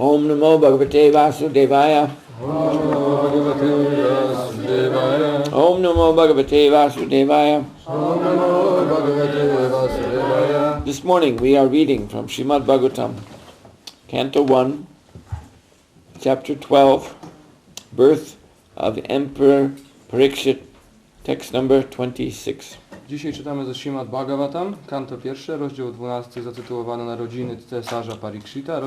Om Namo Bhagavate Vasudevaya. Om Namo Bhagavate Vasudevaya. This morning we are reading from Srimad Bhagavatam, Canto 1, Chapter 12, Birth of Emperor Parikshit, text number 26. Dzisiaj czytamy ze Srimad Bhagavatam, kanto 1, rozdział 12, zatytułowany Narodziny cesarza Parikshita,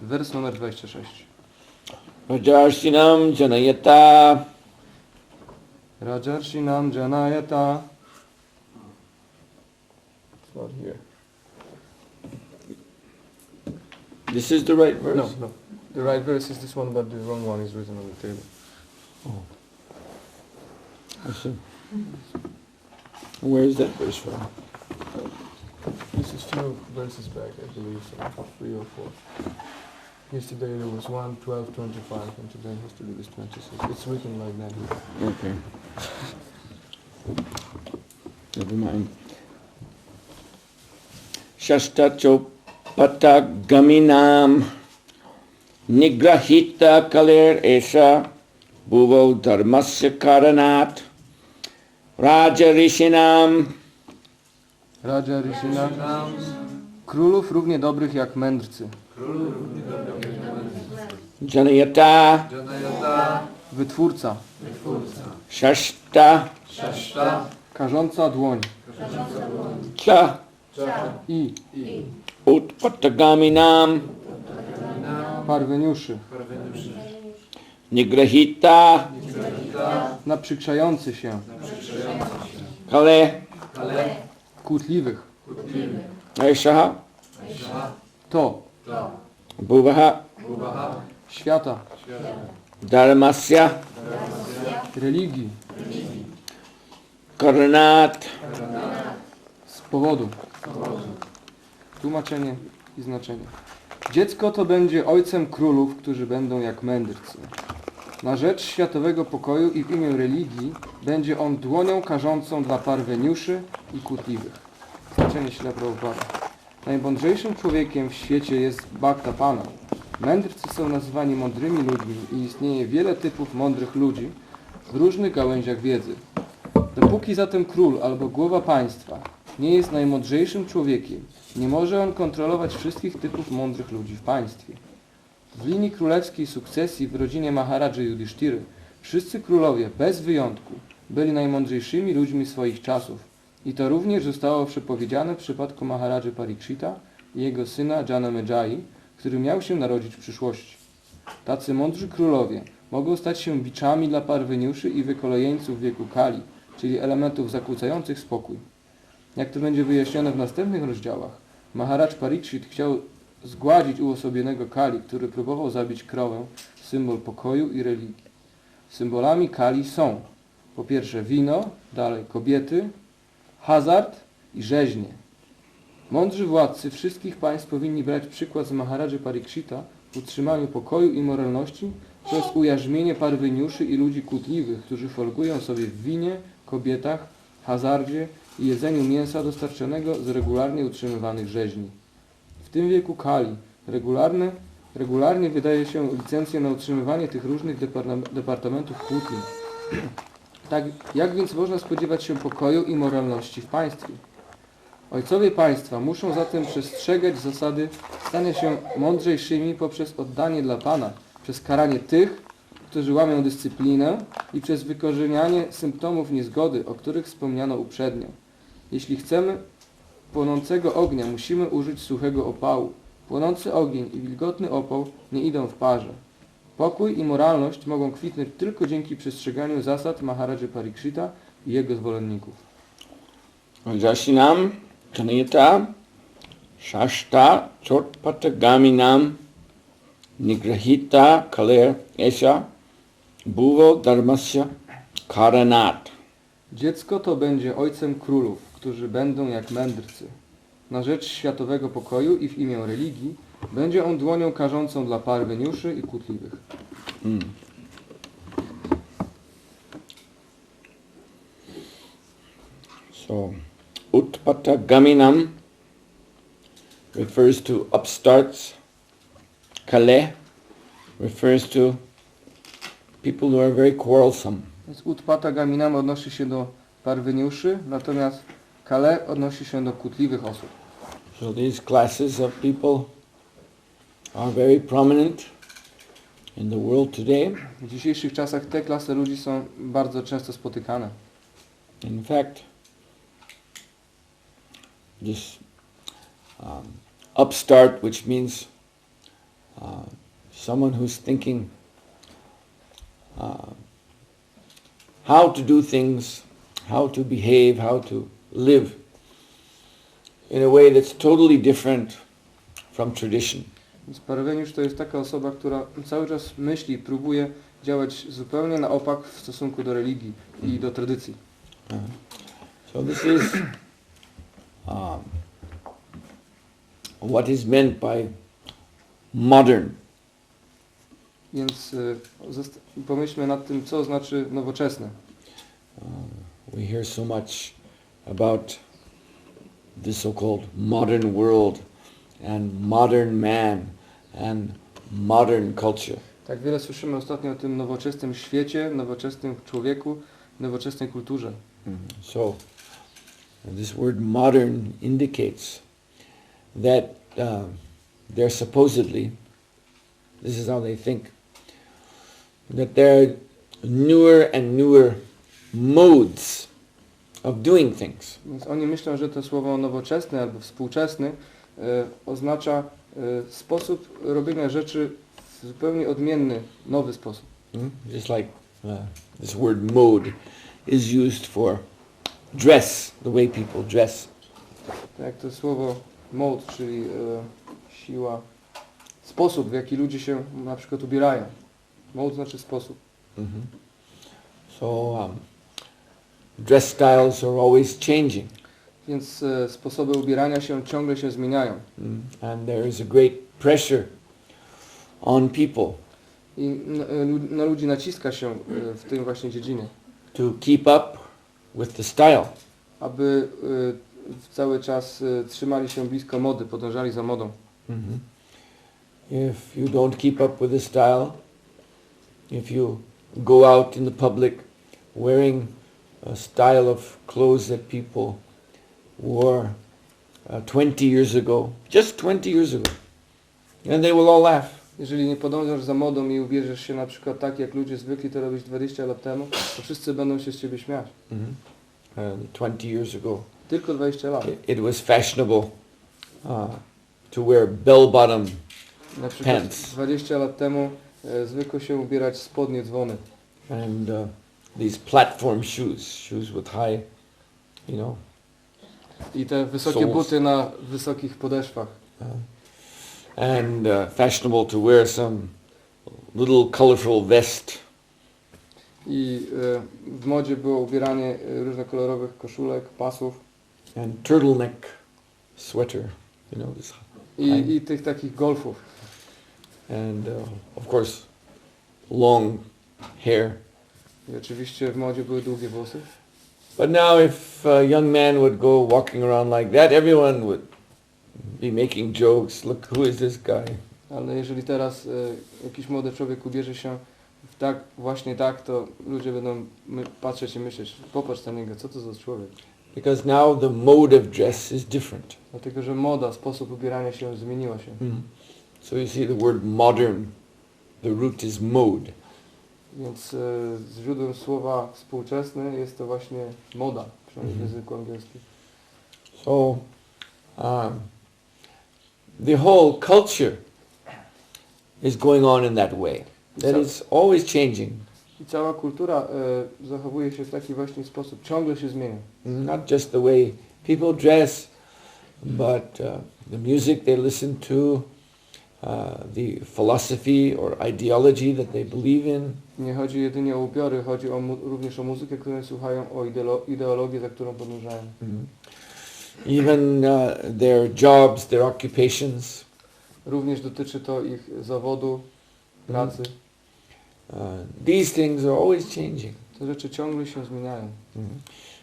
wers numer 26. Rajarshinam Janayata. Rajarshinam Janayata. It's not here. This is the right verse? No. The right verse is this one, but the wrong one is written on the table. Oh. I see. Where is that verse from? This is few verses back, I believe, so 3 or 4. Yesterday there was 1, 12, 25, and today has to be this 26. It's written like that here. Okay. Never mind. Shastachopata gaminam nigrahita kaler esha bhuvo dharmasya karanat Raja Rishinam. Królów równie dobrych jak mędrcy. Janayata. Wytwórca. Shashta. Karząca dłoń. Cha. I. Utpatagaminam. Parweniuszy. Nigrahita. Naprzykrzający się. Kale. Kłótliwych. Aishaha. To. Bhuvaha. Świata. Dharmasya. Religii. Karanat. Z powodu. Tłumaczenie i znaczenie. Dziecko to będzie ojcem królów, którzy będą jak mędrcy. Na rzecz światowego pokoju i w imię religii będzie on dłonią karzącą dla parweniuszy i kłótliwych. Znaczenie Śrila Prabhupada. Najmądrzejszym człowiekiem w świecie jest Bhakta Pana. Mędrcy są nazywani mądrymi ludźmi i istnieje wiele typów mądrych ludzi w różnych gałęziach wiedzy. Dopóki zatem król albo głowa państwa nie jest najmądrzejszym człowiekiem, nie może on kontrolować wszystkich typów mądrych ludzi w państwie. W linii królewskiej sukcesji w rodzinie Maharadży Yudhishtiry wszyscy królowie, bez wyjątku, byli najmądrzejszymi ludźmi swoich czasów i to również zostało przepowiedziane w przypadku Maharadży Parikshita i jego syna Janamejai, który miał się narodzić w przyszłości. Tacy mądrzy królowie mogą stać się biczami dla parweniuszy i wykolejeńców wieku Kali, czyli elementów zakłócających spokój. Jak to będzie wyjaśnione w następnych rozdziałach, Maharadż Parikshit chciał zgładzić uosobionego Kali, który próbował zabić krowę, symbol pokoju i religii. Symbolami Kali są po pierwsze wino, dalej kobiety, hazard i rzeźnie. Mądrzy władcy wszystkich państw powinni brać przykład z Maharadży Parikshita w utrzymaniu pokoju i moralności przez ujarzmienie parweniuszy i ludzi kłótliwych, którzy folgują sobie w winie, kobietach, hazardzie i jedzeniu mięsa dostarczonego z regularnie utrzymywanych rzeźni. W tym wieku Kali regularnie wydaje się licencję na utrzymywanie tych różnych departamentów kłótni. Tak, jak więc można spodziewać się pokoju i moralności w państwie? Ojcowie państwa muszą zatem przestrzegać zasady stania się mądrzejszymi poprzez oddanie dla Pana, przez karanie tych, którzy łamią dyscyplinę i przez wykorzenianie symptomów niezgody, o których wspomniano uprzednio. Jeśli chcemy płonącego ognia, musimy użyć suchego opału. Płonący ogień i wilgotny opał nie idą w parze. Pokój i moralność mogą kwitnąć tylko dzięki przestrzeganiu zasad Maharadży Parikshita i jego zwolenników. Rajarshinam Janayata Shashta Chotpatagaminam Nigrahita Kaler Esha Bhuvo Dharmasya Karanat. Dziecko to będzie ojcem królów, którzy będą jak mędrcy. Na rzecz światowego pokoju i w imię religii będzie on dłonią karzącą dla parweniuszy i kłótliwych. So, Utpatagaminam refers to upstarts, Kale refers to people who are very quarrelsome. Więc Utpata Gaminam odnosi się do parweniuszy, natomiast Kale odnosi się do kłótliwych osób. So these classes of people are very prominent in the world today. W dzisiejszych czasach te klasy ludzi są bardzo często spotykane. In fact, this upstart, which means someone who's thinking how to do things, how to behave, how to live in a way that's totally different from tradition. Więc parweniusz to jest taka osoba, która cały czas myśli i próbuje działać zupełnie na opak w stosunku do religii i do tradycji. So this is what is meant by modern. Więc pomyślmy nad tym, co znaczy nowoczesne. We hear so much about the so-called modern world and modern man and modern culture. Tak wiele słyszymy ostatnio o tym nowoczesnym świecie, nowoczesnym człowieku, nowoczesnej kulturze. So this word modern indicates that they're supposedly, this is how they think, that there are newer and newer modes of doing things. Więc oni myślą, że to słowo nowoczesny albo współczesny oznacza sposób robienia rzeczy w zupełnie odmienny, nowy sposób. Just like this word mode is used for dress, the way people dress. Tak jak to słowo mode, czyli siła, sposób, w jaki ludzie się na przykład ubierają. Mode znaczy sposób. So dress styles are always changing. Więc sposoby ubierania się ciągle się zmieniają. And there is a great pressure on people I na ludzi naciska się w tym właśnie dziedzinie, to keep up with the style. aby cały czas trzymali się blisko mody, podążali za modą. If you don't keep up with the style, if you go out in the public wearing a style of clothes that people wore 20 years ago, just 20 years ago, and they will all laugh. Jeżeli nie podążasz za modą i ubierzesz się na przykład tak, jak ludzie zwykli to robić 20 lat temu, to wszyscy będą się z ciebie śmiać. 20 years ago, Tylko 20 lat. it was fashionable to wear bell-bottom Na przykład pants. 20 lat temu zwykło się ubierać spodnie dzwony. And these platform shoes with high, I te wysokie Soles. buty na wysokich podeszwach. and fashionable to wear some little colorful vest. I w modzie było ubieranie różnokolorowych koszulek, pasów And turtleneck sweater, this i tych takich golfów. and of course long hair. I oczywiście w modzie były długie włosy. But now if a young man would go walking around like that, everyone would be making jokes. Look, who is this guy? Ale jeżeli teraz jakiś młody człowiek ubierze się właśnie tak, to ludzie będą patrzeć i myśleć, popatrz na niego, co to za człowiek. Because now the mode of dress is different. Dlatego, że moda, sposób ubierania się zmieniła się. So you see the word modern, the root is mode. Więc źródłem słowa współczesny jest to właśnie moda, przynajmniej w języku angielskim. So the whole culture is going on in that way. That is always changing. I cała kultura zachowuje się w taki właśnie sposób, ciągle się zmienia. Not just the way people dress, but the music they listen to, the philosophy or ideology that they believe in. Nie chodzi jedynie o ubiory, chodzi również o muzykę, której słuchają, o ideologię, za którą podążają. Even their jobs, their occupations. Również dotyczy to ich zawodu, pracy. These things are always changing. Te rzeczy ciągle się zmieniają.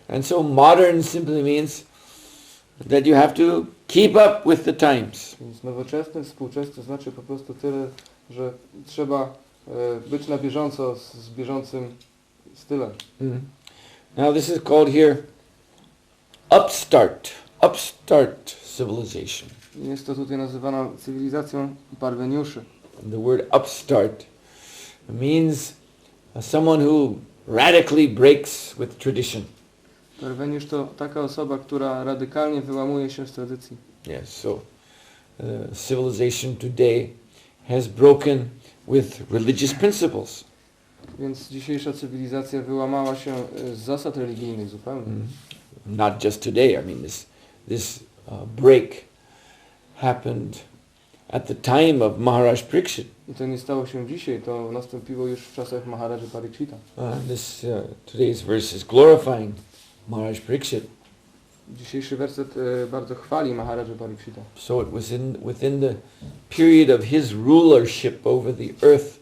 And so modern simply means that you have to keep up with the times. Więc nowoczesny, współczesny znaczy po prostu tyle, że trzeba być na bieżąco z bieżącym stylem. Now this is called here upstart civilization. Jest to tutaj nazywana cywilizacją parweniuszy. The word upstart means someone who radically breaks with tradition. Parweniusz to taka osoba, która radykalnie wyłamuje się z tradycji. Yes, so civilization today has broken with religious principles. Więc dzisiejsza cywilizacja wyłamała się z zasad religijnych zupełnie. Not just today. I mean, this break happened at the time of Maharaj Pariksit. I to nie stało się dzisiaj, to nastąpiło już w czasach Maharaja Parikshita. Today's verse is glorifying Maharaj Pariksit. Dzisiejszy werset bardzo chwali Maharaja Parikshita. So it was within the period of his rulership over the earth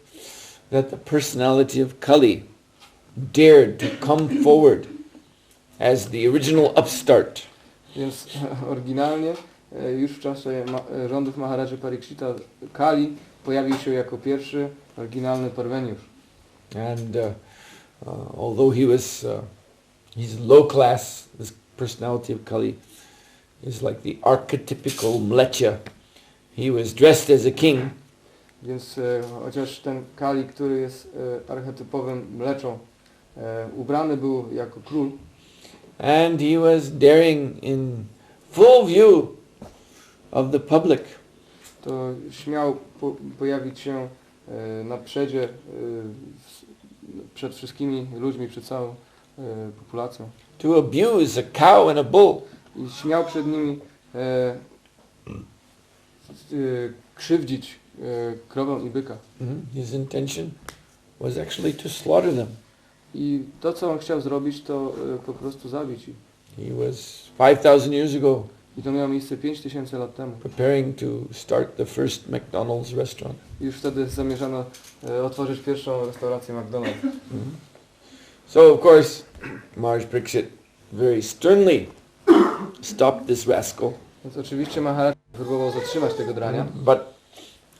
that the personality of Kali dared to come forward as the original upstart. Więc oryginalnie już w czasie rządów Maharaja Parikshita Kali pojawił się jako pierwszy oryginalny parweniusz. And although he's low class, this personality of Kali is like the archetypical mlecha. He was dressed as a king. Więc chociaż ten Kali, który jest archetypowym mleczą, ubrany był jako król. And he was daring in full view of the public. To śmiał pojawić się na przedzie przed wszystkimi ludźmi, przed całą populacją. To abuse a cow and a bull. I śmiał przed nimi krzywdzić krowę i byka. His intention was actually to slaughter them. I to, co on chciał zrobić, to po prostu zabić ich. He was 5,000 years ago I to miało miejsce 5000 lat temu. preparing to start the first McDonald's restaurant. Już wtedy zamierzano otworzyć pierwszą restaurację McDonald's. So of course, Maharaj Pariksit very sternly stopped this rascal. Więc oczywiście Maharaj próbował zatrzymać tego drania. But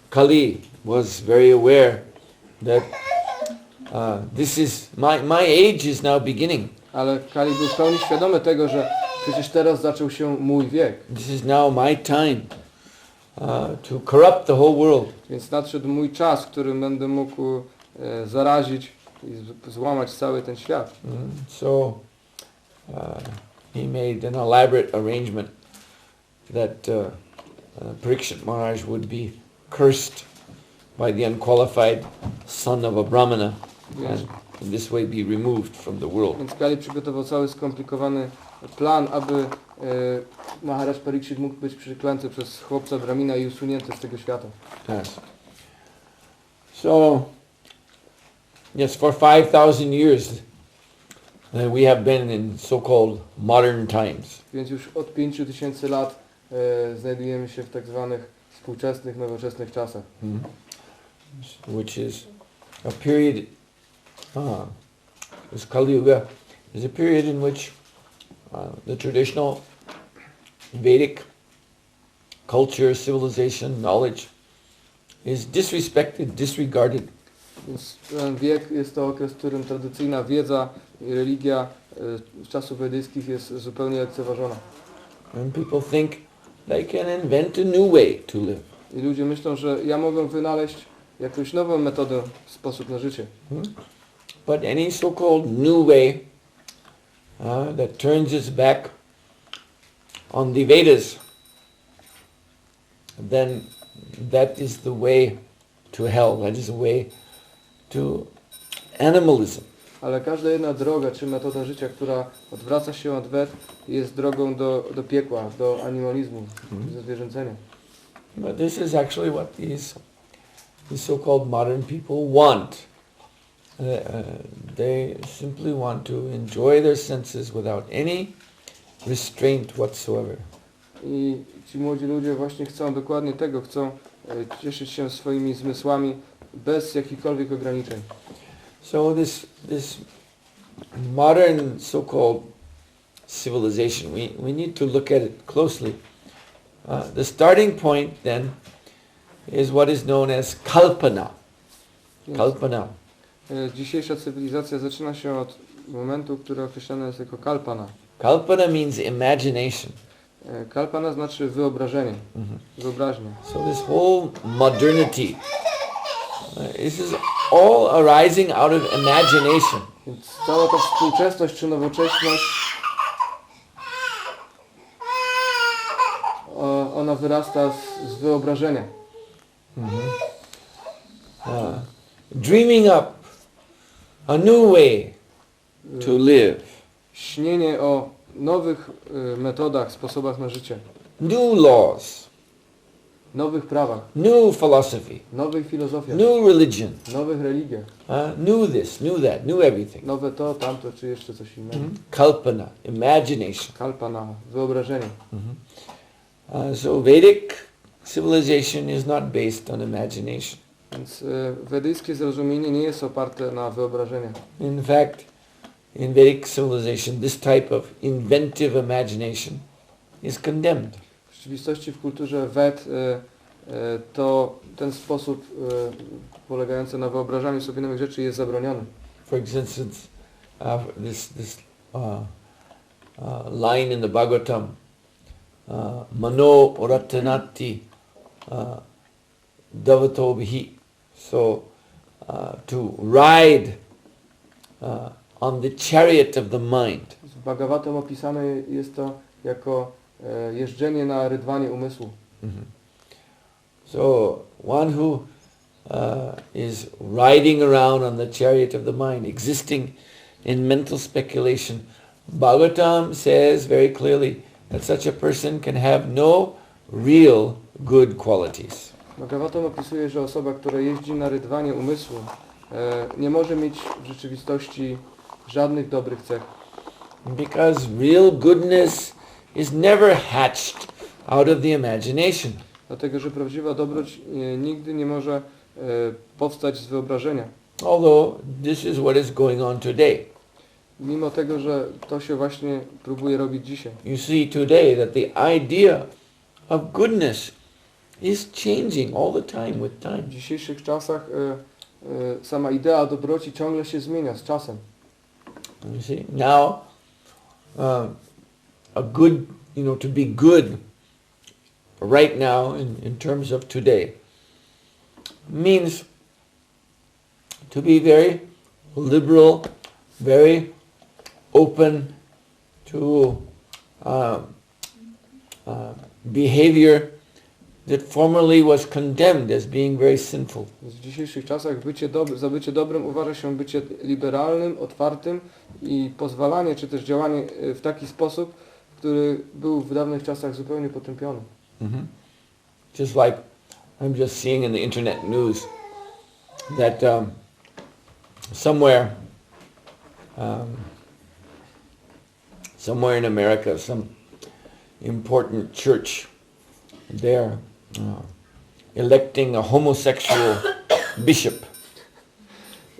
Kali was very aware that my age is now beginning. Ale Kali był w pełni świadomy tego, że przecież teraz zaczął się mój wiek. This is now my time to corrupt the whole world. Więc nadszedł mój czas, w którym będę mógł zarazić i złamać cały ten świat. So he made an elaborate arrangement that Pariksit Maharaj would be cursed by the unqualified son of a Brahmana and in this way be removed from the world. Więc Kali przygotował cały skomplikowany plan, aby Maharaj Pariksit mógł być przyklęty przez chłopca Brahmina i usunięty z tego świata. Yes. So, yes, for 5,000 years we have been in so-called modern times. Więc już od 5000 lat znajdujemy się w tak zwanych współczesnych, nowoczesnych czasach. Which is a period, this Kali Yuga is a period in which the traditional Vedic culture, civilization, knowledge is disrespected, disregarded. Więc ten wiek jest to okres, w którym tradycyjna wiedza i religia z czasów wedyjskich jest zupełnie lekceważona. And people think they can invent a new way to live. I ludzie myślą, że ja mogę wynaleźć jakąś nową metodę, sposób na życie. But any so-called new way that turns its back on the Vedas, then that is the way to hell. That is the way to animalism. Ale każda jedna droga czy metoda życia, która odwraca się od Ved, jest drogą do piekła, do animalizmu, do zwierzęcenia. But this is actually what these so-called modern people want. They simply want to enjoy their senses without any restraint whatsoever. I ci młodzi ludzie właśnie chcą dokładnie tego, chcą cieszyć się swoimi zmysłami bez jakichkolwiek ograniczeń. So this modern so-called civilization, we need to look at it closely The starting point then is what is known as kalpana. Więc, Kalpana. dzisiejsza cywilizacja zaczyna się od momentu, który określany jest jako kalpana. Kalpana means imagination. Kalpana znaczy wyobrażenie, wyobraźnia. So this whole modernity, this is all arising out of imagination. Więc cała ta współczesność czy nowocześność, ona wyrasta z wyobrażenia. Dreaming up a new way to live, Śnienie o nowych metodach, sposobach na życie, new laws, nowych prawach, new philosophy, nowych filozofiach, new religion, nowych religiach, new this, new that, new everything. nowe to, tamto, czy jeszcze coś innego. Kalpana, imagination. Kalpana, wyobrażenie. So Vedic civilization is not based on imagination. Więc wedyjskie zrozumienie nie jest oparte na wyobrażeniach. In fact, in Vedic civilization, this type of inventive imagination is condemned. W rzeczywistości w kulturze Ved to ten sposób polegający na wyobrażaniu sobie nowych rzeczy jest zabroniony. For instance, this line in the Bhagavatam, Mano Ratanati Davatobhi. So, to ride on the chariot of the mind. W Bhagavatam opisane jest to jako jeżdżenie na rydwanie umysłu. So, one who is riding around on the chariot of the mind, existing in mental speculation, Bhagavatam says very clearly that such a person can have no real good qualities. Bhagavatam opisuje, że osoba, która jeździ na rydwanie umysłu, nie może mieć w rzeczywistości żadnych dobrych cech. Because real goodness is never hatched out of the imagination. Dlatego, że prawdziwa dobroć nigdy nie może powstać z wyobrażenia. Although this is what is going on today. Mimo tego, że to się właśnie próbuje robić dzisiaj. You see today that the idea of goodness is changing all the time with time. W dzisiejszych czasach sama idea dobroci ciągle się zmienia z czasem. You see, now a good, to be good right now in terms of today means to be very liberal, very open to behavior that formerly was condemned as being very sinful. W dzisiejszych czasach za bycie dobrym uważa się bycie liberalnym, otwartym i pozwalanie czy też działanie w taki sposób, który był w dawnych czasach zupełnie potępiony. Just like I'm just seeing in the internet news that somewhere in America, some important church, they're electing a homosexual bishop.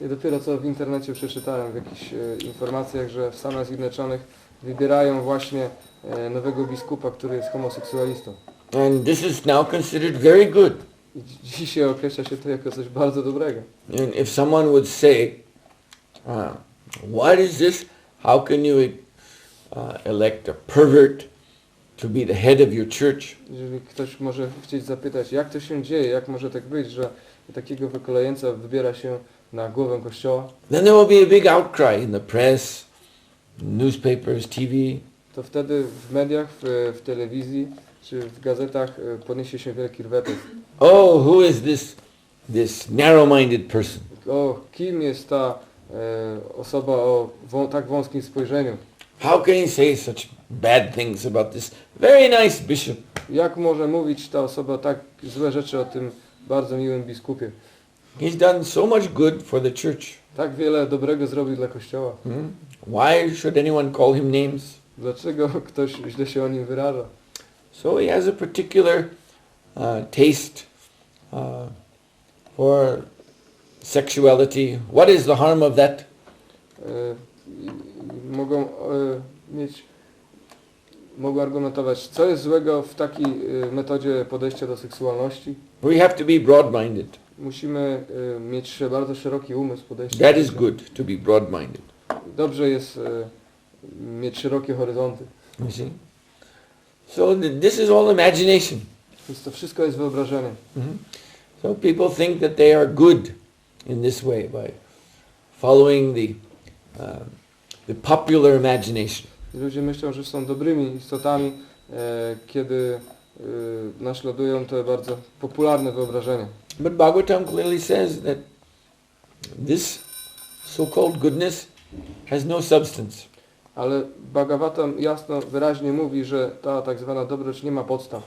I dopiero co w internecie przeczytałem w jakichś informacjach, że w Stanach Zjednoczonych wybierają właśnie nowego biskupa, który jest homoseksualistą. And this is now considered very good. I dzisiaj określa się to jako coś bardzo dobrego. And if someone would say, what is this? How can you elect a pervert to be the head of your church? Jeżeli ktoś może chcieć zapytać, jak to się dzieje, jak może tak być, że takiego wykolejeńca wybiera się na głowę kościoła, Then there will be a big outcry in the press, newspapers, TV. to wtedy w mediach, w telewizji czy w gazetach podniesie się wielki rwetes. Oh, who is this narrow-minded person? O, kim jest ta osoba o tak wąskim spojrzeniu? How can he say such bad things about this very nice bishop? Jak może mówić ta osoba tak złe rzeczy o tym bardzo miłym biskupie? He's done so much good for the church. Tak wiele dobrego zrobił dla Kościoła. Why should anyone call him names? Dlaczego ktoś źle się o nim wyraża? So he has a particular taste for sexuality. What is the harm of that? Mogą mieć mogą argumentować, co jest złego w takiej metodzie podejścia do seksualności. We have to be broad-minded. Musimy mieć bardzo szeroki umysł podejścia. That is good, to be broad-minded. Dobrze jest mieć szerokie horyzonty. You see? So this is all imagination. Więc to wszystko jest wyobrażenie. So people think that they are good in this way by following the popular imagination. I ludzie myślą, że są dobrymi istotami, kiedy naśladują te bardzo popularne wyobrażenia. But Bhagavatam clearly says that this so-called goodness has no substance. Ale Bhagavatam jasno, wyraźnie mówi, że ta tak zwana dobroć nie ma podstaw.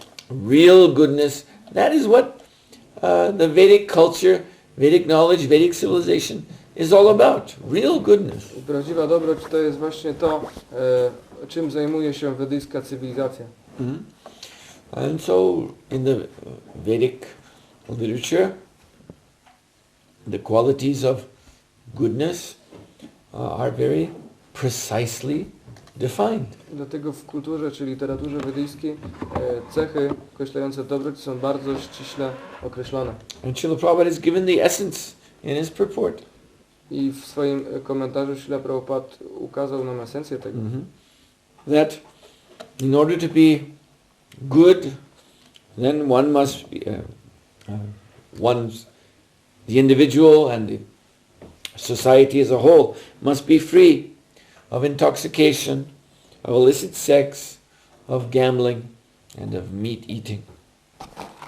Real goodness, that is what the Vedic culture, Vedic knowledge, Vedic civilization is all about. Real goodness. Prawdziwa dobroć to jest właśnie to, czym zajmuje się wedyjska cywilizacja. And so in the Vedic literature, the qualities of goodness are very precisely defined. Dlatego w kulturze czy literaturze wedyjskiej cechy określające dobroć są bardzo ściśle określone. And Srila Prabhupada has given the essence in his purport. I w swoim komentarzu Śrila Prabhupada ukazał nam esencję tego. That in order to be good, then one must be, the individual and the society as a whole must be free of intoxication, of illicit sex, of gambling, and of meat eating.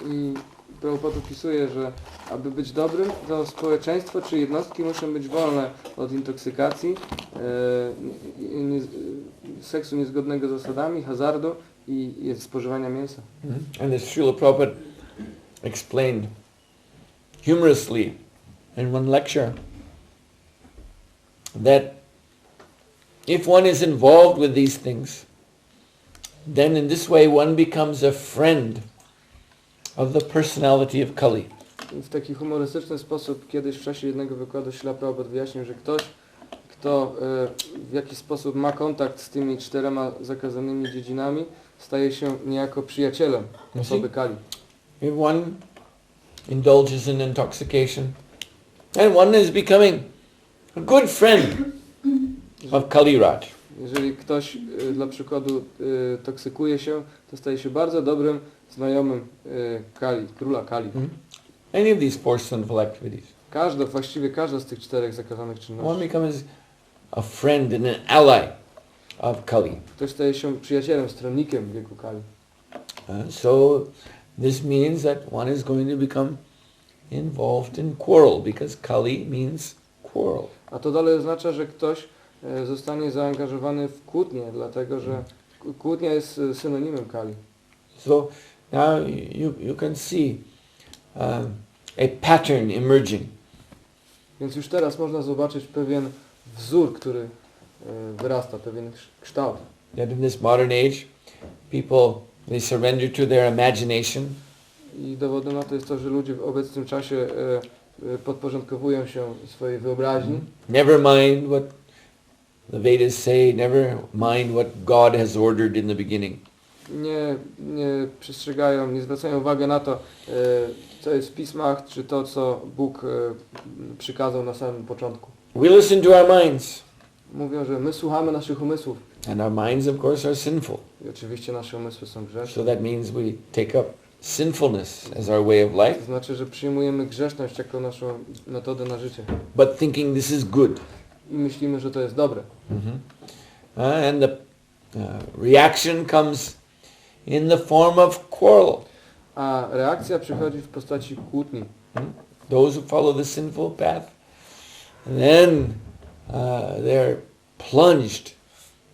I Prabhupada opisuje, że aby być dobrym, to społeczeństwo czy jednostki muszą być wolne od intoksykacji, seksu niezgodnego z zasadami, hazardu i spożywania mięsa. And as Srila Prabhupada explained humorously in one lecture, that if one is involved with these things, then in this way one becomes a friend of the personality of Kali. W taki humorystyczny sposób kiedyś w czasie jednego wykładu Śrila Prabhupada wyjaśnił, że ktoś, kto w jakiś sposób ma kontakt z tymi 4 zakazanymi dziedzinami, staje się niejako przyjacielem osoby Kali. If one indulges in intoxication, then one is becoming a good friend of Kali Raj. Jeżeli ktoś dla przykładu toksykuje się, to staje się bardzo dobrym znajomym Kali, króla Kali. Any of these 4 sinful activities. Właściwie każda z tych 4 zakazanych One czynności. becomes a friend and an ally of Kali. Ktoś staje się przyjacielem, stronnikiem wieku Kali. So this means that one is going to become involved in quarrel, because Kali means quarrel. A to dalej oznacza, że ktoś zostanie zaangażowany w kłótnię, dlatego że kłótnia jest synonimem Kali. So now you can see a pattern emerging. Więc już teraz można zobaczyć pewien wzór, który wyrasta, pewien kształt. That in this modern age, people, they surrender to their imagination. I dowodem na to jest to, że ludzie w obecnym czasie podporządkowują się swojej wyobraźni. Never mind what the Vedas say, never mind what God has ordered in the beginning. Nie przestrzegają, nie zwracają uwagi na to, co jest w pismach, czy to, co Bóg przykazał na samym początku. We listen to our minds. Mówią, że my słuchamy naszych umysłów. And our minds, of course, are sinful. I oczywiście nasze umysły są grzeszne. So that means we take up sinfulness as our way of life. To znaczy, że przyjmujemy grzeszność jako naszą metodę na życie. But thinking this is good. I myślimy, że to jest dobre. And the reaction comes in the form of quarrel. A reakcja przychodzi w postaci kłótni. Those who follow the sinful path, then they're plunged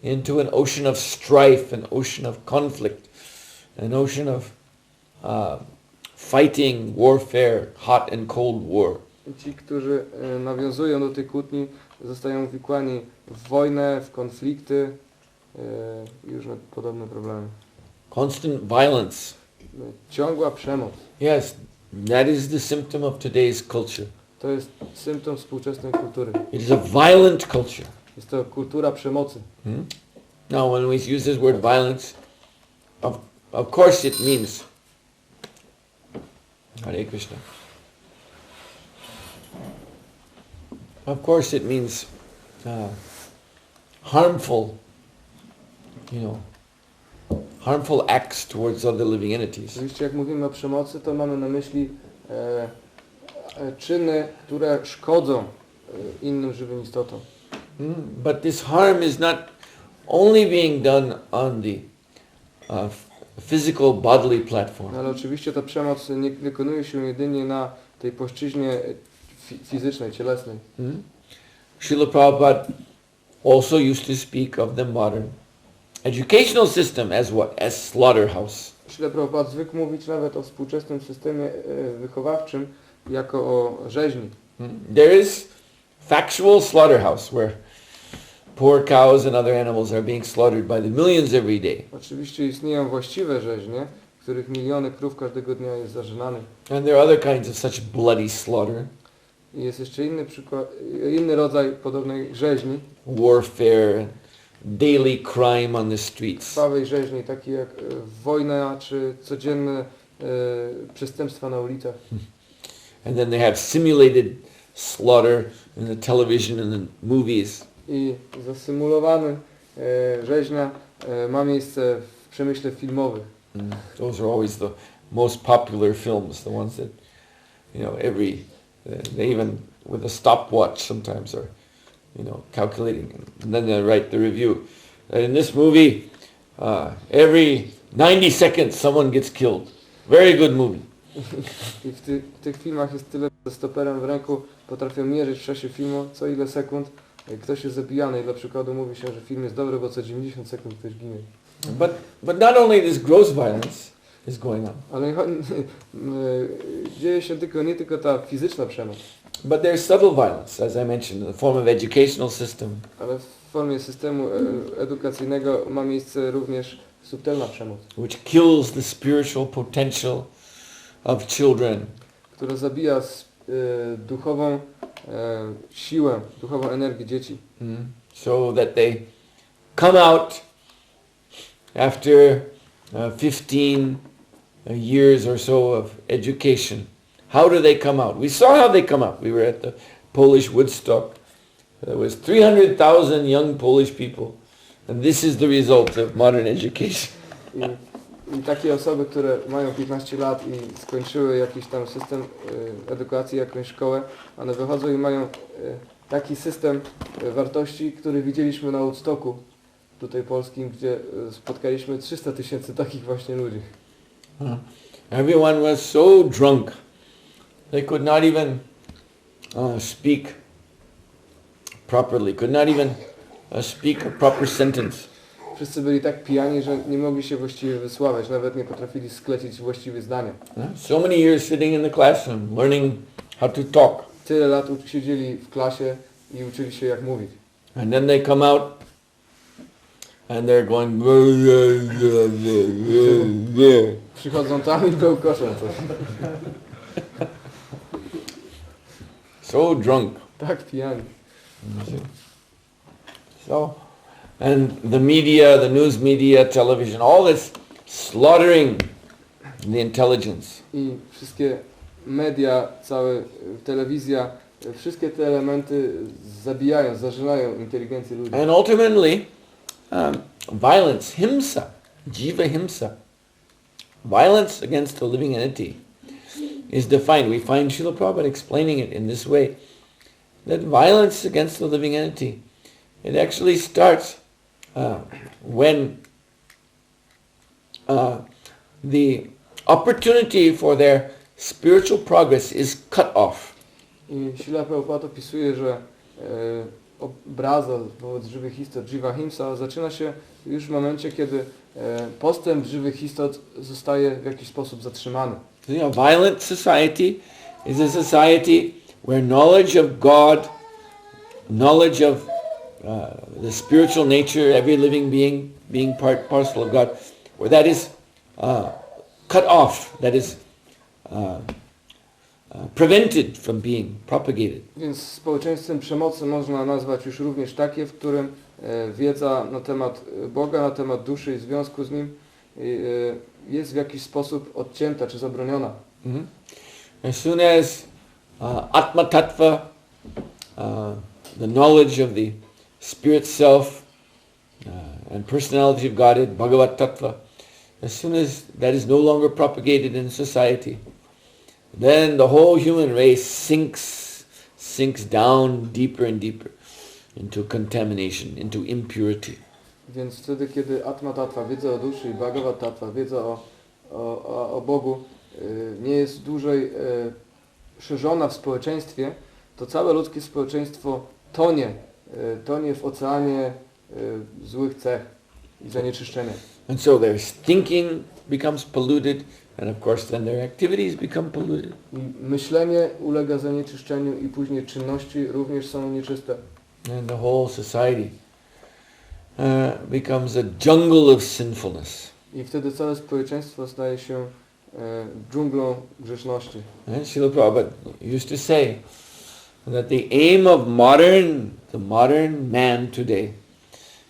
into an ocean of strife, an ocean of conflict, an ocean of fighting, warfare, hot and cold war. Ci, którzy nawiązują do tej kłótni, zostają uwikłani w wojnę, w konflikty i różne podobne problemy. Constant violence. Ciągła przemoc. Yes, that is the symptom of today's culture. To jest symptom współczesnej kultury. It is a violent culture. Jest to kultura przemocy. Now, when we use this word violence, of course it means Hare Krishna. Of course it means harmful, harmful acts towards other living entities. Oczywiście jak mówimy o przemocy, to mamy na myśli czyny, które szkodzą innym żywym istotom. But this harm is not only being done on the physical bodily platform. Ale oczywiście ta przemoc nie wykonuje się jedynie na tej płaszczyźnie fizycznej, cielesnej. Srila Prabhupada also used to speak of the modern educational system as what? As slaughterhouse. Srila Prabhupada zwykł mówić nawet o współczesnym systemie wychowawczym jako o rzeźni. There is factual slaughterhouse where poor cows and other animals are being slaughtered by the millions every day. Oczywiście istnieją właściwe rzeźnie, w których miliony krów każdego dnia jest zarzynany. And there are other kinds of such bloody slaughter. I jest jeszcze inny rodzaj podobnej rzeźni. Warfare, daily crime on the streets. Krwawej rzeźni, takie jak wojna czy codzienne przestępstwa na ulicach. And then they have simulated slaughter in the television and the movies. I zasymulowany rzeźnia ma miejsce w przemyśle filmowym. Those are always the most popular films, the ones that, they even with a stopwatch sometimes are, calculating. And then they write the review. That in this movie, every 90 seconds someone gets killed. Very good movie. I w tych filmach jest tyle, ze stoperem w ręku potrafią mierzyć w czasie filmu, co ile sekund ktoś jest zabijany. I dla przykładu mówi się, że film jest dobry, bo co 90 sekund ktoś ginie. But not only this gross violence is going on. Ale dzieje się nie tylko ta fizyczna przemoc. But there's subtle violence, as I mentioned, in the form of educational system. Ale w formie systemu edukacyjnego ma miejsce również subtelna przemoc. Which kills the spiritual potential of children. Która zabija duchową siłę, duchową energię dzieci. So that they come out after 15 years or so of education. How do they come out? We saw how they come out. We were at the Polish Woodstock. There was 300,000 young Polish people. And this is the result of modern education. I takie osoby, które mają 15 lat i skończyły jakiś tam system edukacji, jakąś szkołę, one wychodzą i mają taki system wartości, który widzieliśmy na Woodstocku tutaj polskim, gdzie spotkaliśmy 300 000 takich właśnie ludzi. Everyone was so drunk. They could not even speak properly, could not even speak a proper sentence. Wszyscy byli tak pijani, że nie mogli się właściwie wysławiać, nawet nie potrafili sklecić właściwie zdania. So many years sitting in the classroom, learning how to talk. Tyle lat siedzieli w klasie i uczyli się jak mówić. And then they come out and they're going Przychodzą tam i bełkoczą coś. so drunk. Tak pijani. So, and the media, the news media, television, all this slaughtering the intelligence. I wszystkie media, cała telewizja, wszystkie te elementy zabijają, zażynają inteligencję ludzi. And ultimately, violence, himsa, jiva himsa, violence against a living entity is defined. We find Srila Prabhupada explaining it in this way, that violence against a living entity, it actually starts when the opportunity for their spiritual progress is cut off. I Srila Prabhupada opisuje, że obraza wobec żywych istot, jiva himsa, zaczyna się już w momencie, kiedy postęp żywych istot zostaje w jakiś sposób zatrzymany. A violent society is a society where knowledge of God, knowledge of the spiritual nature, every living being parcel of God, where that is cut off, that is prevented from being propagated. Więc społeczeństwem przemocy można nazwać już również takie, w którym wiedza na temat Boga, na temat duszy i związku z Nim jest w jakiś sposób odcięta czy zabroniona. As soon as Atma Tattva, the knowledge of the spirit self and personality of Godhead, Bhagavat Tattva, as soon as that is no longer propagated in society, then the whole human race sinks down deeper and deeper into contamination, into impurity. Więc wtedy, kiedy Atma Tattva, wiedza o duszy i Bhagavat Tattva, wiedza o Bogu nie jest dłużej szerzona w społeczeństwie, to całe ludzkie społeczeństwo tonie w oceanie złych cech i zanieczyszczenia. And so their thinking becomes polluted, and of course then their activities become polluted. I myślenie ulega zanieczyszczeniu i później czynności również są nieczyste. And the whole society becomes a jungle of sinfulness. I wtedy całe społeczeństwo staje się dżunglą grzeszności. And Srila Prabhupada used to say that the aim of the modern man today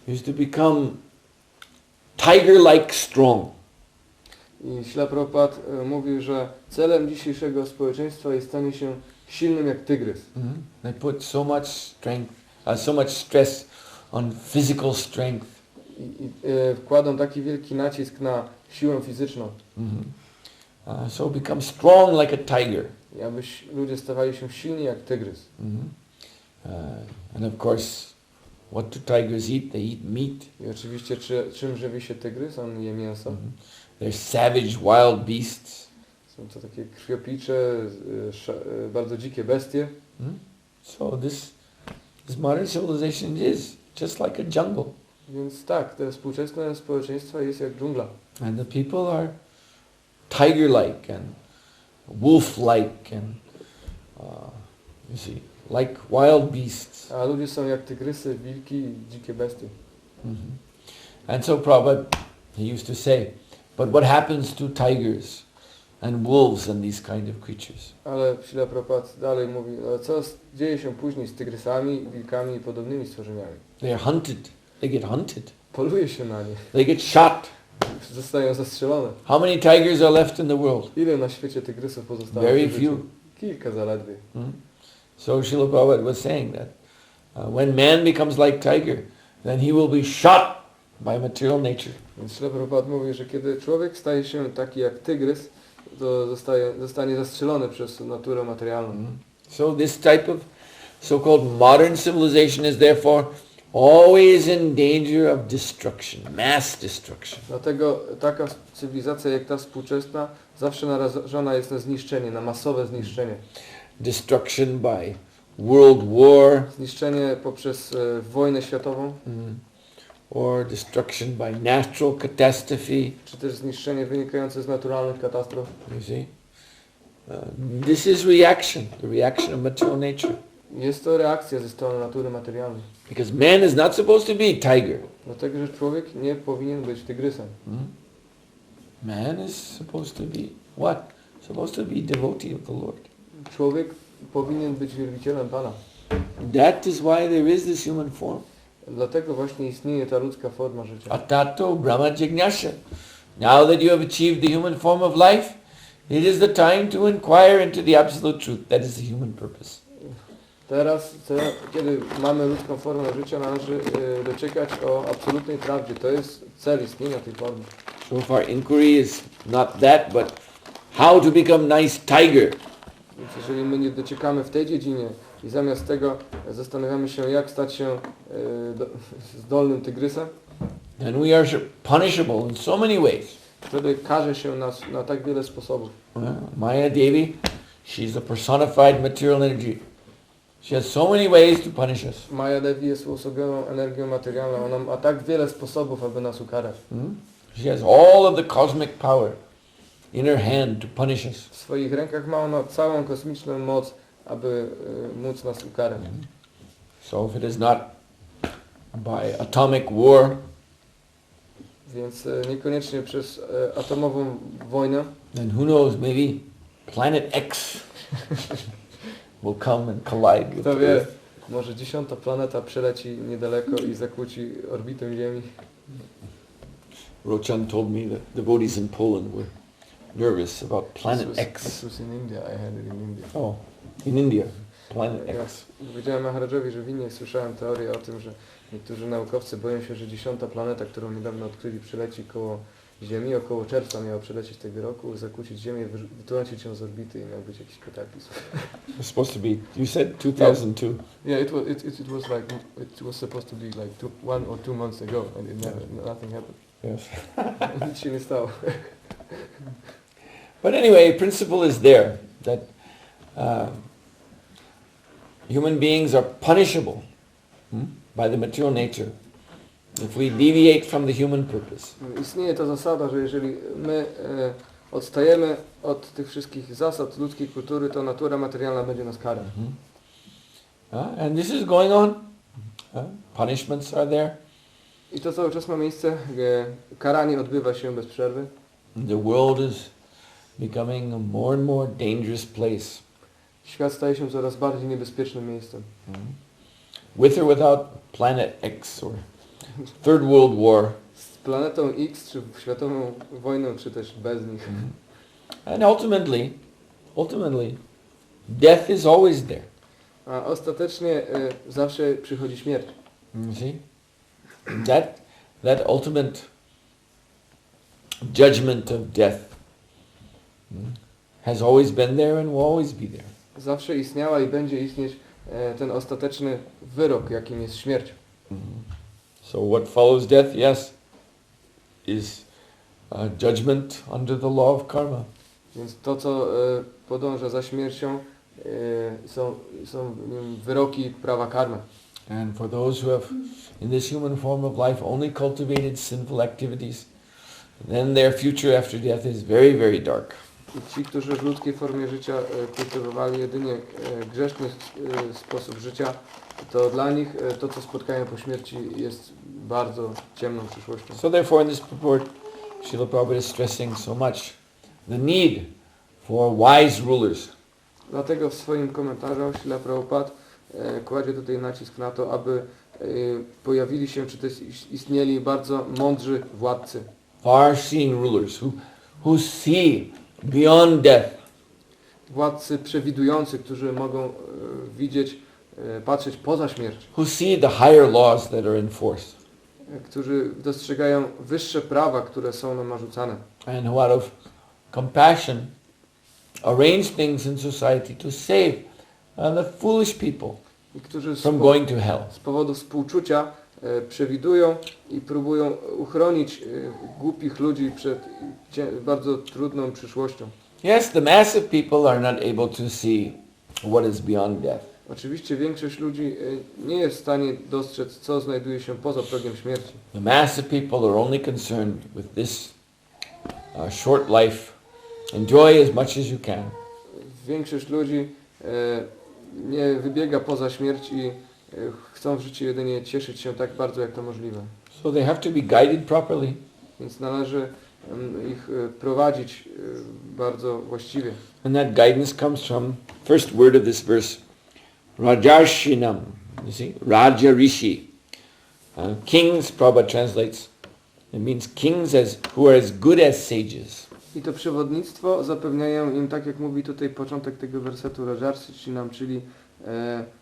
is to become tiger-like strong. I Śrila Prabhupada mówił, że celem dzisiejszego społeczeństwa jest stanie się silnym jak tygrys. They put so much stress on physical strength. I wkładą taki wielki nacisk na siłę fizyczną. So become strong like a tiger. I aby ludzie stawali się silni jak tygrys. And of course, what do tigers eat? They eat meat. I oczywiście czym żywi się tygrys? On je mięso. They're savage wild beasts. Są to takie krwiopicze, bardzo dzikie bestie. So this modern civilization is just like a jungle. Więc tak, te współczesne społeczeństwo jest jak dżungla. And the people are tiger-like and wolf-like and you see, like wild beasts. A ludzie są jak tygrysy, wilki i dzikie bestie. And so Prabhupada, he used to say, but what happens to tigers and wolves and these kind of creatures? Ale Śrila Prabhupada dalej mówi, co dzieje się później z tygrysami, wilkami i podobnymi stworzeniami. They are hunted. They get hunted. Poluje się na nie. They get shot. Zostają zastrzelone. How many tigers are left in the world? Ile na świecie tygrysów pozostało? Very few. Kilka zaledwie. So Srila Prabhupada was saying that when man becomes like tiger, then he will be shot by material nature. Więc Śrila Prabhupada mówi, że kiedy człowiek staje się taki jak tygrys, to zostanie zastrzelony przez naturę materialną. So this type of so-called modern civilization is therefore always in danger of destruction, mass destruction. Dlatego taka cywilizacja jak ta współczesna zawsze narażona jest na zniszczenie, na masowe zniszczenie. Destruction by world war. Zniszczenie poprzez wojnę światową. Or destruction by natural catastrophe. Czy też zniszczenie wynikające z naturalnych katastrof. You see? This is reaction, the reaction of material nature. Jest to reakcja ze strony natury materialnej. Because man is not supposed to be a tiger. Dlatego, że człowiek nie powinien być tygrysem. Man is supposed to be what? Supposed to be devotee of the Lord. Człowiek powinien być wielbicielem Pana. That is why there is this human form. Dlatego właśnie istnieje ta ludzka forma życia. Atato Brahma Jignasha. Now that you have achieved the human form of life, it is the time to inquire into the absolute truth. That is the human purpose. Teraz, kiedy mamy ludzką formę życia, należy doczekać o absolutnej prawdzie. To jest cel istnienia tej formy. So far inquiry is not that, but how to become nice tiger. Więc jeżeli my nie dociekamy w tej dziedzinie i zamiast tego zastanawiamy się, jak stać się zdolnym tygrysem, then we are punishable in so many ways. wtedy karze się nas na tak wiele sposobów. Maya Devi, she's a personified material energy. She has so many ways to punish us. Maya Devi jest uosobioną energią materialną. Ona ma tak wiele sposobów, aby nas ukarać. She has all of the cosmic power in her hand to punish us. W swoich rękach ma ona całą kosmiczną moc, aby móc nas ukarać. So if it is not by atomic war, Więc niekoniecznie przez atomową wojnę, then who knows, maybe Planet X will come and collide with kto the wie, Earth. może 10. planeta przeleci niedaleko i zakłóci orbitę Ziemi. Rochan told me that devotees in Poland were nervous about Planet X. This was in India. I had it in India. Oh, in India, Planet Ja X. powiedziałem Maharajowi, że w Indiach słyszałem teorię o tym, że niektórzy naukowcy boją się, że 10. planeta, którą niedawno odkryli, przyleci koło Ziemi, około czerwca miała przylecieć tego roku, zakłócić Ziemię, wytrącić ją z orbity i miał być jakiś kataklizm. It's supposed to be, you said 2002. Yeah, it was like, it was supposed to be like 1 or 2 months ago and it never, nothing happened. Yes. Nic się nie stało. But anyway, principle is there that human beings are punishable by the material nature if we deviate from the human purpose. Istnieje ta zasada, że jeżeli my odstajemy od tych wszystkich zasad ludzkiej kultury, to natura materialna będzie nas karać. And this is going on. Punishments are there. I to cały czas ma miejsce, karanie odbywa się bez przerwy. The world is becoming a more and more dangerous place. Świat staje się coraz bardziej niebezpiecznym miejscem. With or without Planet X or Third World War. Z planetą X, czy światową wojną, czy też bez nich. And ultimately, death is always there. A ostatecznie zawsze przychodzi śmierć. You see? That ultimate judgment of death has always been there and will always be there. Zawsze istniała i będzie istnieć ten ostateczny wyrok, jakim jest śmierć. So what follows death, yes, is judgment under the law of karma. Więc to, co podąża za śmiercią, są wyroki prawa karmy. And for those who have, in this human form of life, only cultivated sinful activities, then their future after death is very, very dark. I ci, którzy w ludzkiej formie życia kultywowali jedynie grzeszny sposób życia, to dla nich to, co spotkają po śmierci, jest bardzo ciemną przyszłością. So therefore in this purport, Srila Prabhupada is stressing so much the need for wise rulers. Dlatego w swoim komentarzu Srila Prabhupada kładzie tutaj nacisk na to, aby pojawili się, czy też istnieli bardzo mądrzy władcy. Far-seeing rulers who see beyond death. Władcy przewidujący, którzy mogą widzieć, patrzeć poza śmierć. Who see the higher laws that are in force. Którzy dostrzegają wyższe prawa, które są nam narzucane. And who out of compassion arrange things in society to save the foolish people I którzy from going to hell. z powodu współczucia przewidują i próbują uchronić głupich ludzi przed bardzo trudną przyszłością. Yes, the mass of people are not able to see what is beyond death. Oczywiście większość ludzi nie jest w stanie dostrzec, co znajduje się poza progiem śmierci. The mass of people are only concerned with this short life. Enjoy as much as you can. Większość ludzi nie wybiega poza śmierć i chcą w życiu jedynie cieszyć się tak bardzo, jak to możliwe. So they have to be guided properly. Więc należy ich prowadzić bardzo właściwie. And that guidance comes from first word of this verse, Rajarshinam. You see, Raja Rishi. Kings, Prabhupada translates, it means kings who are as good as sages. I to przewodnictwo zapewniają im, tak jak mówi tutaj początek tego wersetu Rajarshinam, czyli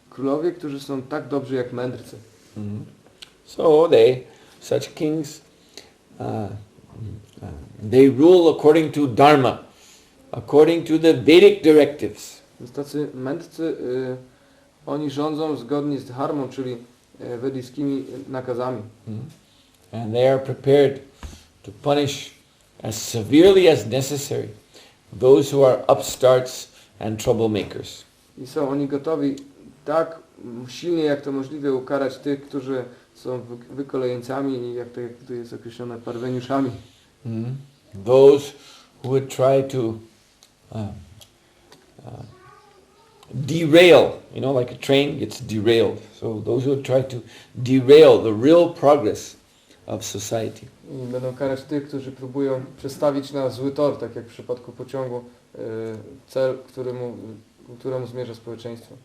królowie, którzy są tak dobrzy jak mędrcy. So such kings, they rule according to dharma, according to the Vedic directives. Więc tacy mędrcy, oni rządzą zgodnie z dharmą, czyli wedyjskimi nakazami. And they are prepared to punish as severely as necessary those who are upstarts and troublemakers. I są oni gotowi tak silnie jak to możliwe ukarać tych, którzy są wykolejeńcami i jak to jest określone, parweniuszami. Those who would try to derail, like a train gets derailed. So those who would try to derail the real progress of society. I będą karać tych, którzy próbują przestawić na zły tor, tak jak w przypadku pociągu, cel, któremu zmierza społeczeństwo.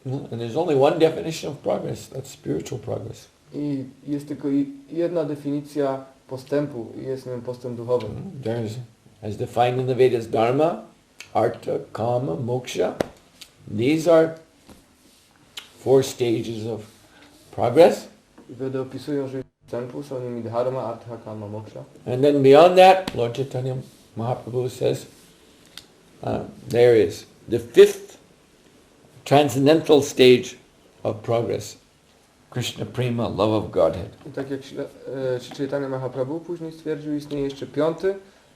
And there's only one definition of progress, that's spiritual progress. I jest tylko jedna definicja postępu i jest nim postęp duchowy. There's, as defined in the Vedas, dharma, artha, kama, moksha. These are 4 stages of progress. Wedy opisują, że postępu są nimi dharma, artha, kama, moksha. And then beyond that, Lord Chaitanya Mahaprabhu says, there is the 5th transcendental stage of progress, Krishna Prema, love of Godhead. I tak jak Śri Chaitanya Mahaprabhu później stwierdził, istnieje jeszcze 5.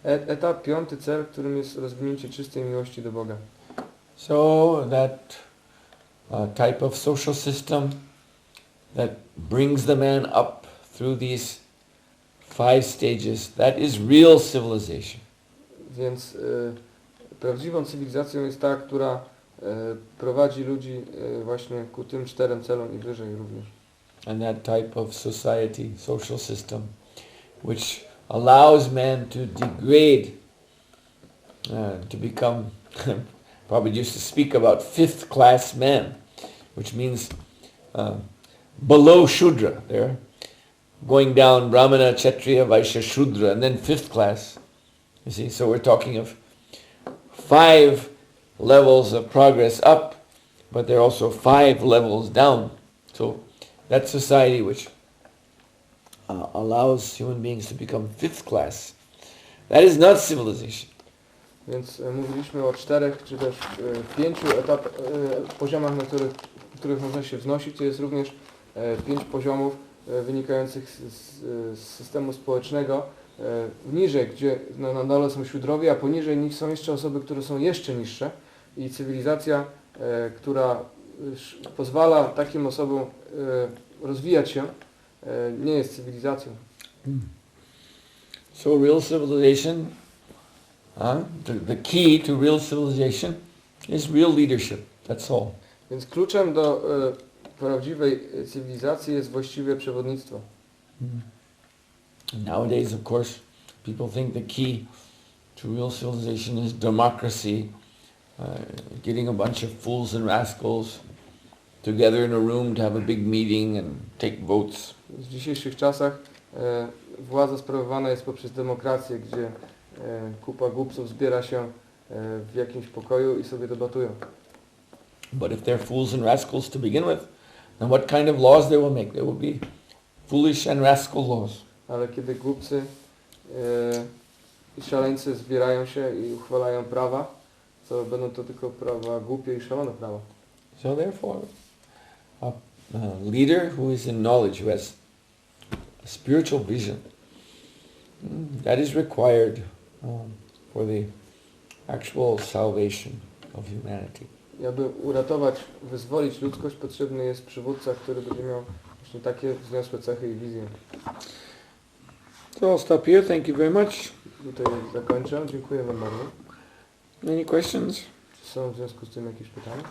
etap, 5. cel, którym jest rozwinięcie czystej miłości do Boga. So that type of social system that brings the man up through these 5 stages, that is real civilization. Więc prawdziwą cywilizacją jest ta, która prowadzi ludzi właśnie ku tym 4 celom i wyżej również. And that type of society, social system, which allows man to degrade, to become, probably used to speak about 5th class men, which means below Shudra. They're going down Brahmana, Kshatriya, Vaishya, Shudra, and then 5th class. You see, so we're talking of 5 levels of progress up, but there are also 5 levels down. So that society which allows human beings to become 5th class, that is not civilization. Więc mówiliśmy o 4 czy też 5 poziomach, na których można się wznosić. To jest również 5 poziomów wynikających z systemu społecznego. Niżej, gdzie na dole są siódrowie, a poniżej nich są jeszcze osoby, które są jeszcze niższe. I cywilizacja, która pozwala takim osobom rozwijać się, nie jest cywilizacją. So real civilization, the key to real civilization is real leadership. That's all. Więc kluczem do prawdziwej cywilizacji jest właściwe przewodnictwo. Nowadays, of course, people think the key to real civilization is democracy, getting a bunch of fools and rascals together in a room to have a big meeting and take votes. W dzisiejszych czasach władza sprawowana jest poprzez demokrację, gdzie kupa głupców zbiera się w jakimś pokoju i sobie debatują. But if they're fools and rascals to begin with, then what kind of laws they will make? They will be foolish and rascal laws. Ale kiedy głupcy i szaleńcy zbierają się i uchwalają prawa, to będą to tylko prawa głupie i szalone prawa. So therefore, a leader who is in knowledge, who has a spiritual vision, that is required for the actual salvation of humanity. I aby uratować, wyzwolić ludzkość, potrzebny jest przywódca, który będzie miał właśnie takie wzniosłe cechy i wizje. So I'll stop here. Thank you very much. Tutaj zakończę. Dziękuję Wam bardzo. Any questions? Czy są w związku z tym jakieś pytania?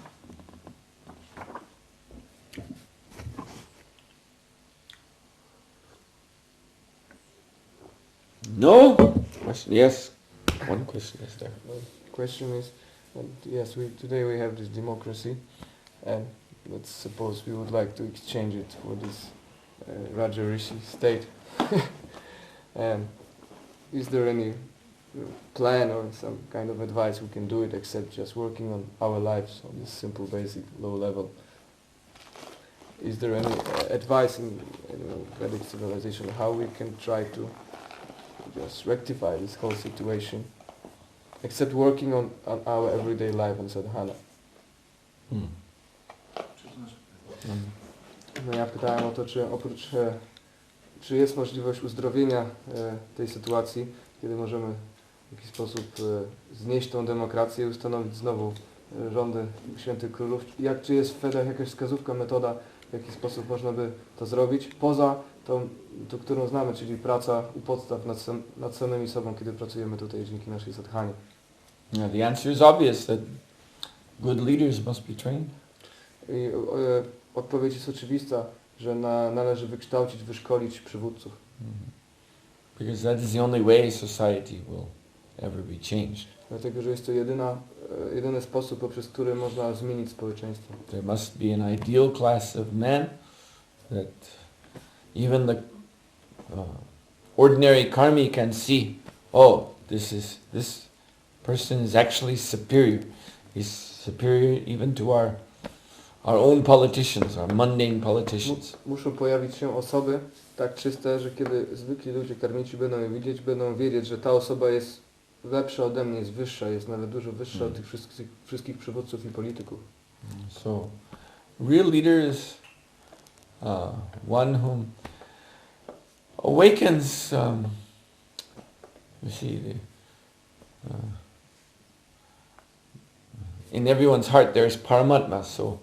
No? Question? Yes. One question is there. Question is, yes, today we have this democracy, and let's suppose we would like to exchange it for this Raja Rishi state. And is there any plan or some kind of advice we can do it except just working on our lives on this simple, basic, low level? Is there any advice in Vedic civilization how we can try to just rectify this whole situation, except working on our everyday life and sadhana? No ja pytałem o to, czy oprócz, czy jest możliwość uzdrowienia tej sytuacji, kiedy możemy w jakiś sposób znieść tą demokrację i ustanowić znowu rządy świętych królów. Czy jest w Vedach jakaś wskazówka, metoda, w jaki sposób można by to zrobić, poza tą, którą znamy, czyli praca u podstaw nad samymi sobą, kiedy pracujemy tutaj dzięki naszej sadhanie. Yeah, the answer is obvious that good leaders must be trained. I odpowiedź jest oczywista, że należy wykształcić, wyszkolić przywódców. Because that is the only way society will ever be changed. Dlatego, że jest to jedyny sposób, poprzez który można zmienić społeczeństwo. There must be an ideal class of men that even the ordinary karmi can see, oh, this person is actually superior. He's superior even to our own politicians, our mundane politicians. Muszą pojawić się osoby tak czyste, że kiedy zwykli ludzie karmici będą je widzieć, będą wiedzieć, że ta osoba jest lepsza ode mnie, jest wyższa, jest nawet dużo wyższa od tych wszystkich przywódców i polityków. So, real leader is one whom awakens, you see, in everyone's heart there is Paramatma. So,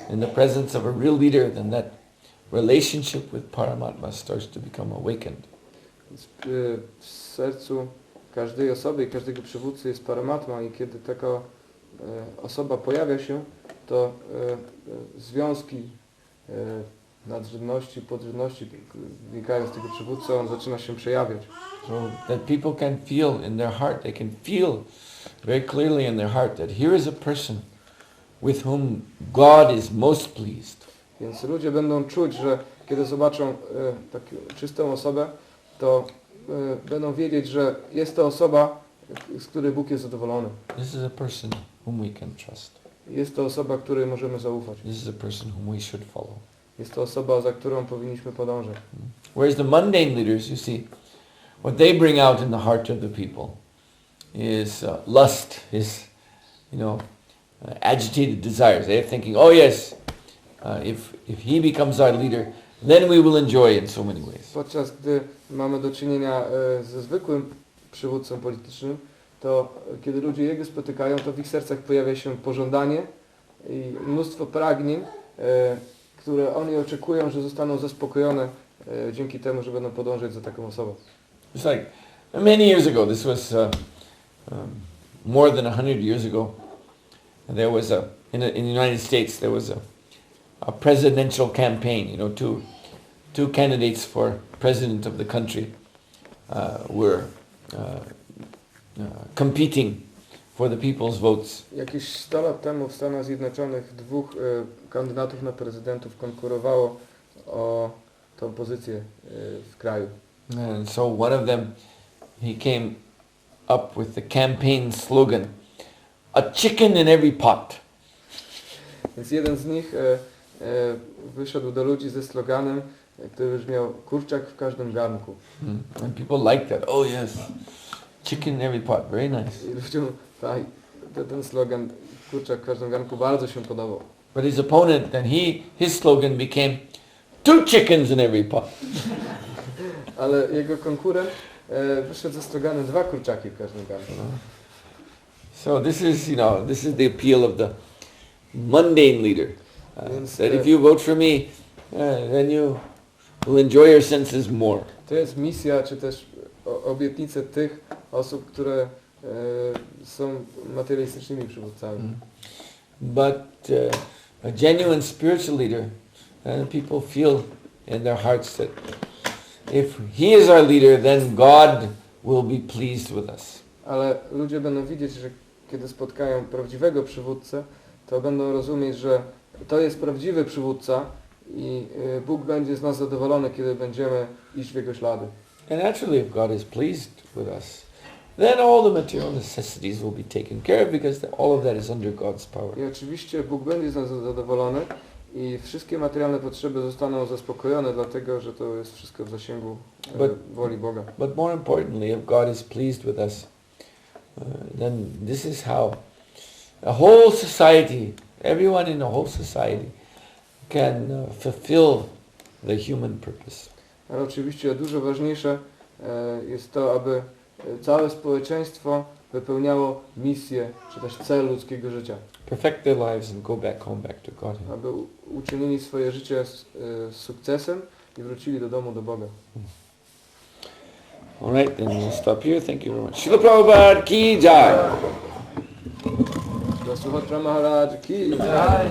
in the presence of a real leader, then that relationship with Paramatma starts to become awakened. W sercu każdej osoby i każdego przywódcy jest Paramatma i kiedy taka osoba pojawia się, to związki nadrzędności, podrzędności wynikają z tego przywódcy, on zaczyna się przejawiać. So that people can feel in their heart, they can feel very clearly in their heart that here is a person with whom God is most pleased. Więc ludzie będą czuć, że kiedy zobaczą taką czystą osobę, to będą wiedzieć, że jest to osoba, z której Bóg jest zadowolony. This is a person whom we can trust. Jest to osoba, której możemy zaufać. This is a person whom we should follow. Jest to osoba, za którą powinniśmy podążać. Whereas the mundane leaders, you see, what they bring out in the heart of the people is lust, is, agitated desires. They are thinking, oh yes, if he becomes our leader, then we will enjoy in so many ways. Podczas gdy mamy do czynienia ze zwykłym przywódcą politycznym, to kiedy ludzie jego spotykają, to w ich sercach pojawia się pożądanie i mnóstwo pragnień, które oni oczekują, że zostaną zaspokojone dzięki temu, że będą podążać za taką osobą. It's like many years ago, this was more than 100 years ago, there was in the United States there was a presidential campaign. Two candidates for president of the country were competing for the people's votes. Jakieś 100 lat temu w Stanach Zjednoczonych dwóch kandydatów na prezydentów konkurowało o tą pozycję w kraju. And so one of them, he came up with the campaign slogan, "A chicken in every pot." Więc jeden z nich wyszedł do ludzi ze sloganem, który brzmiał kurczak w każdym garnku. And people liked that. Oh yes, chicken in every pot, very nice. I ludziom ten slogan kurczak w każdym garnku bardzo się podobał. But his opponent, then his slogan became, "Two chickens in every pot." Ale jego konkurent wyszedł ze sloganem dwa kurczaki w każdym garnku. So this is the appeal of the mundane leader. That if you vote for me, then you will enjoy your senses more. To jest misja, czy też obietnice tych osób, które są materialistycznymi przywódcami. But a genuine spiritual leader, people feel in their hearts that if he is our leader, then God will be pleased with us. Ale ludzie będą widzieć, że kiedy spotkają prawdziwego przywódcę, to będą rozumieć, że to jest prawdziwy przywódca i Bóg będzie z nas zadowolony, kiedy będziemy iść w jego ślady. And naturally, if God is pleased with us, then all the material necessities will be taken care of because all of that is under God's power. I oczywiście Bóg będzie z nas zadowolony i wszystkie materialne potrzeby zostaną zaspokojone, dlatego że to jest wszystko w zasięgu woli Boga. But more importantly, if God is pleased with us, then this is how a whole society, everyone in the whole society can fulfill the human purpose. Ale oczywiście dużo ważniejsze jest to, aby całe społeczeństwo wypełniało misję, czy też cel ludzkiego życia. Perfect their lives and go back home, back to God. Aby uczynili swoje życie sukcesem i wrócili do domu, do Boga. All right, then we'll stop here. Thank you very much. Srila Prabhupada ki jai. Suhotra Maharaj ki jai.